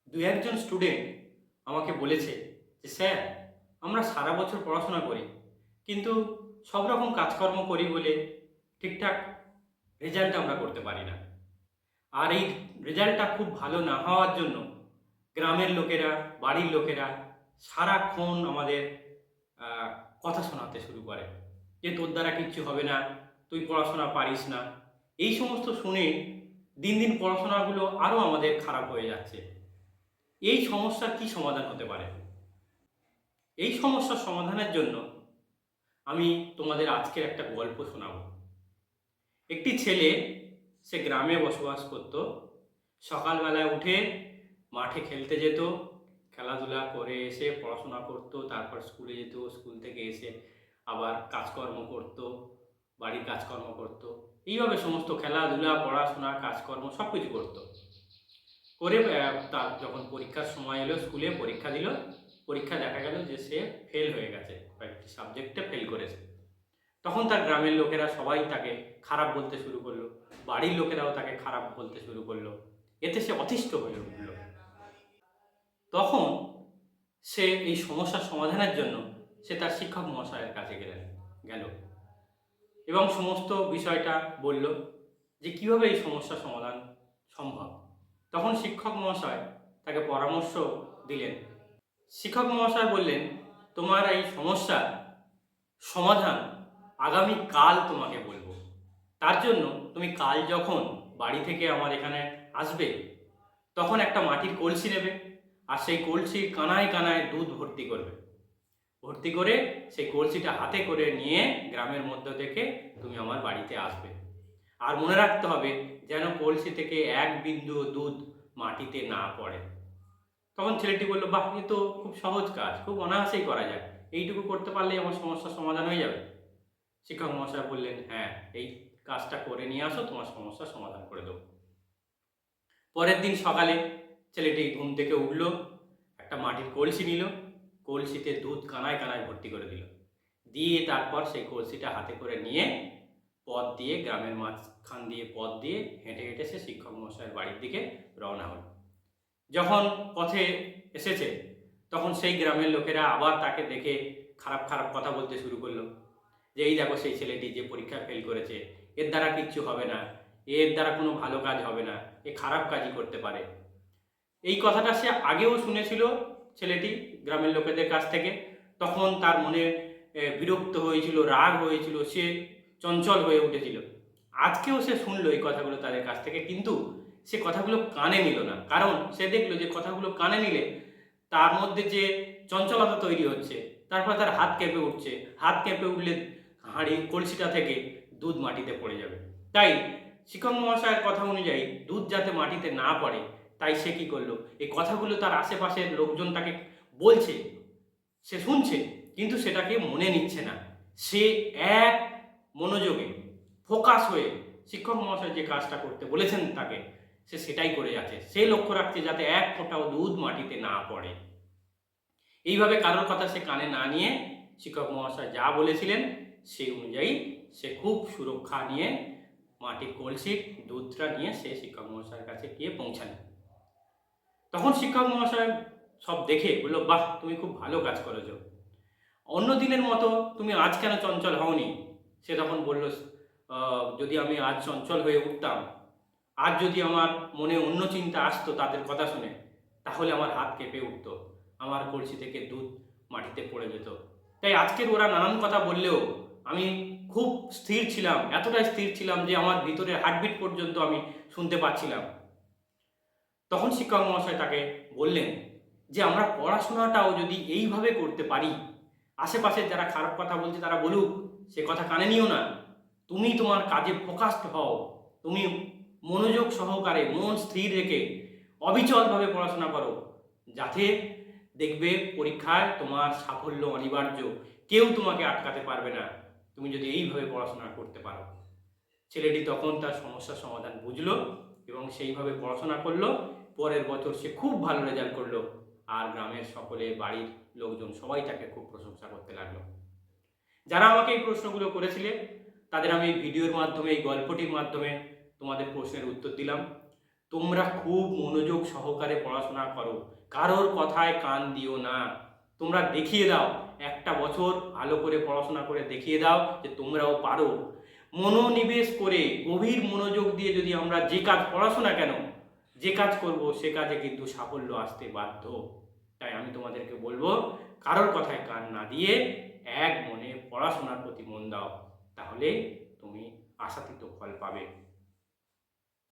দু একজন স্টুডেন্ট আমাকে বলেছে যে স্যার, আমরা সারা বছর পড়াশোনা করি, কিন্তু সব রকম কাজকর্ম করি বলে ঠিকঠাক রেজাল্ট আমরা করতে পারি না। আর এই রেজাল্টটা খুব ভালো না হওয়ার জন্য গ্রামের লোকেরা, বাড়ির লোকেরা সারাক্ষণ আমাদের আহ, কথা শোনাতে শুরু করে যে তোর দ্বারা কিচ্ছু হবে না, তুই পড়াশোনা পারিস না। এই সমস্ত শুনে দিন দিন পড়াশোনাগুলো আরও আমাদের খারাপ হয়ে যাচ্ছে। এই সমস্যার কি সমাধান হতে পারে? এই সমস্যার সমাধানের জন্য আমি তোমাদের আজকের একটা গল্প শোনাবো। একটি ছেলে, সে গ্রামে বসবাস করত। সকালবেলায় উঠে মাঠে খেলতে যেত, খেলাধুলা করে এসে পড়াশোনা করত, তারপর স্কুলে যেত, স্কুল থেকে এসে আবার কাজকর্ম করত, বাড়ির কাজকর্ম করত। এইভাবে সমস্ত খেলাধুলা, পড়াশোনা, কাজকর্ম সব কিছু করতো করে। তার যখন পরীক্ষার সময় এলো, স্কুলে পরীক্ষা দিল। পরীক্ষা দেখা গেল যে সে ফেল হয়ে গেছে, কয়েকটি সাবজেক্টে ফেল করেছে। তখন তার গ্রামের লোকেরা সবাই তাকে খারাপ বলতে শুরু করলো, বাড়ির লোকেরাও তাকে খারাপ বলতে শুরু করলো। এতে সে অতিষ্ঠ হয়ে উঠল। তখন সে এই সমস্যার সমাধানের জন্য সে তার শিক্ষক মহাশয়ের কাছে গেল এবং সমস্ত বিষয়টা বলল যে কিভাবে এই সমস্যার সমাধান সম্ভব। তখন শিক্ষক মহাশয় তাকে পরামর্শ দিলেন। শিক্ষক মহাশয় বললেন, তোমার এই সমস্যার সমাধান আগামী কাল তোমাকে বলবো। তার জন্য তুমি কাল যখন বাড়ি থেকে আমার এখানে আসবে, তখন একটা মাটির কলসি নেবে, আর সেই কলসির কানায় কানায় দুধ ভর্তি করবে। ভর্তি করে সেই কলসিটা হাতে করে নিয়ে গ্রামের মধ্য থেকে তুমি আমার বাড়িতে আসবে। আর মনে রাখতে হবে যেন কলসি থেকে এক বিন্দু দুধ মাটিতে না পড়ে। তখন ছেলেটি বলল, বাহ, এ তো খুব সহজ কাজ, খুব অনায়াসেই করা যায়, এইটুকু করতে পারলেই আমার সমস্যার সমাধান হয়ে যাবে। শিক্ষক মহাশয় বললেন, হ্যাঁ, এই কাজটা করে নিয়ে আসো, তোমার সমস্যার সমাধান করে দেবো। পরের দিন সকালে ছেলেটি ঘুম থেকে উঠল, একটা মাটির কলসি নিল, কলসিতে দুধ কানায় কানায় ভর্তি করে দিল, দিয়ে তারপর সেই কলসিটা হাতে করে নিয়ে পথ দিয়ে, গ্রামের মাঝখান দিয়ে পথ দিয়ে হেঁটে হেঁটে সে শিক্ষক মহাশয়ের বাড়ির দিকে রওনা হল। যখন পথে এসেছে, তখন সেই গ্রামের লোকেরা আবার তাকে দেখে খারাপ খারাপ কথা বলতে শুরু করলো যে এই দেখো সেই ছেলেটি যে পরীক্ষা ফেল করেছে, এর দ্বারা কিচ্ছু হবে না, এর দ্বারা কোনো ভালো কাজ হবে না, এ খারাপ কাজই করতে পারে। এই কথাটা সে আগেও শুনেছিল ছেলেটি গ্রামের লোকেদের কাছ থেকে। তখন তার মনে বিরক্ত হয়েছিল, রাগ হয়েছিল, সে চঞ্চল হয়ে উঠেছিল। আজকেও সে শুনলো এই কথাগুলো তাদের কাছ থেকে, কিন্তু সে কথাগুলো কানে নিল না। কারণ সে দেখলো যে কথাগুলো কানে নিলে তার মধ্যে যে চঞ্চলতা তৈরি হচ্ছে, তারপর তার হাত কেঁপে উঠছে, হাত কেঁপে উঠলে হাঁড়ি কলসিটা থেকে দুধ মাটিতে পড়ে যাবে। তাই শিক্ষক মহাশয়ের কথা অনুযায়ী দুধ যাতে মাটিতে না পড়ে, তাই সে কি করলো, এই কথাগুলো তার আশেপাশের লোকজন তাকে বলছে, সে শুনছে, কিন্তু সেটাকে মনে নিচ্ছে না। সে এক মনোযোগে ফোকাস হয়ে শিক্ষক মহাশয় যে কাজটা করতে বলেছেন তাকে, সে সেটাই করে যাচ্ছে। সে লক্ষ্য রাখছে যাতে এক ফোঁটাও দুধ মাটিতে না পড়ে। এইভাবে কারোর কথা সে কানে না নিয়ে শিক্ষক মহাশয় যা বলেছিলেন সেই অনুযায়ী সে খুব সুরক্ষা নিয়ে মাটির কলসির দুধটা নিয়ে সে শিক্ষক মহাশয়ের কাছে গিয়ে পৌঁছালেন। তখন শিক্ষক মহাশয় সব দেখে বলল, বাহ, তুমি খুব ভালো কাজ করেছো, অন্য দিনের মতো তুমি আজ কেন চঞ্চল হওনি? সে তখন বলল, যদি আমি আজ চঞ্চল হয়ে উঠতাম, আজ যদি আমার মনে অন্য চিন্তা আসতো তাদের কথা শুনে, তাহলে আমার হাত কেঁপে উঠতো, আমার কলসি থেকে দুধ মাটিতে পড়ে যেত। তাই আজকের ওরা নানান কথা বললেও আমি খুব স্থির ছিলাম, এতটাই স্থির ছিলাম যে আমার ভিতরের হার্টবিট পর্যন্ত আমি শুনতে পাচ্ছিলাম। তখন শিক্ষক মহাশয় তাকে বললেন যে আমরা পড়াশোনাটাও যদি এইভাবে করতে পারি, আশেপাশে যারা খারাপ কথা বলছে তারা বলুক, সে কথা কানে নিও না, তুমি তোমার কাজে ফোকাসড হও, তুমি মনোযোগ সহকারে মন স্থির রেখে অবিচলভাবে পড়াশোনা করো, যাতে দেখবে পরীক্ষায় তোমার সাফল্য অনিবার্য, কেউ তোমাকে আটকাতে পারবে না, তুমি যদি এইভাবে পড়াশোনা করতে পারো। ছেলেটি তখন তার সমস্যার সমাধান বুঝলো এবং সেইভাবে পড়াশোনা করলো। পরের বছর সে খুব ভালো রেজাল্ট করলো, আর গ্রামের সকলে, বাড়ির লোকজন সবাই তাকে খুব প্রশংসা করতে লাগলো। যারা আমাকে এই প্রশ্নগুলো করেছিলে তাদের আমি এই ভিডিওর মাধ্যমে, এই গল্পটির মাধ্যমে তোমাদের প্রশ্নের উত্তর দিলাম। তোমরা খুব মনোযোগ সহকারে পড়াশোনা করো, কারোর কথায় কান দিও না। তোমরা দেখিয়ে দাও, একটা বছর ভালো করে পড়াশোনা করে দেখিয়ে দাও যে তোমরাও পারো। মনোনিবেশ করে গভীর মনোযোগ দিয়ে যদি আমরা যে কাজ পড়াশোনা কেন, যে কাজ করব সে কাজে কিন্তু সাফল্য আসতে বাধ্য। তাই আমি তোমাদেরকে বলবো, কারোর কথায় কান না দিয়ে এক মনে পড়াশোনার প্রতি মন দাও, তাহলে তুমি আশাতীত ফল পাবে।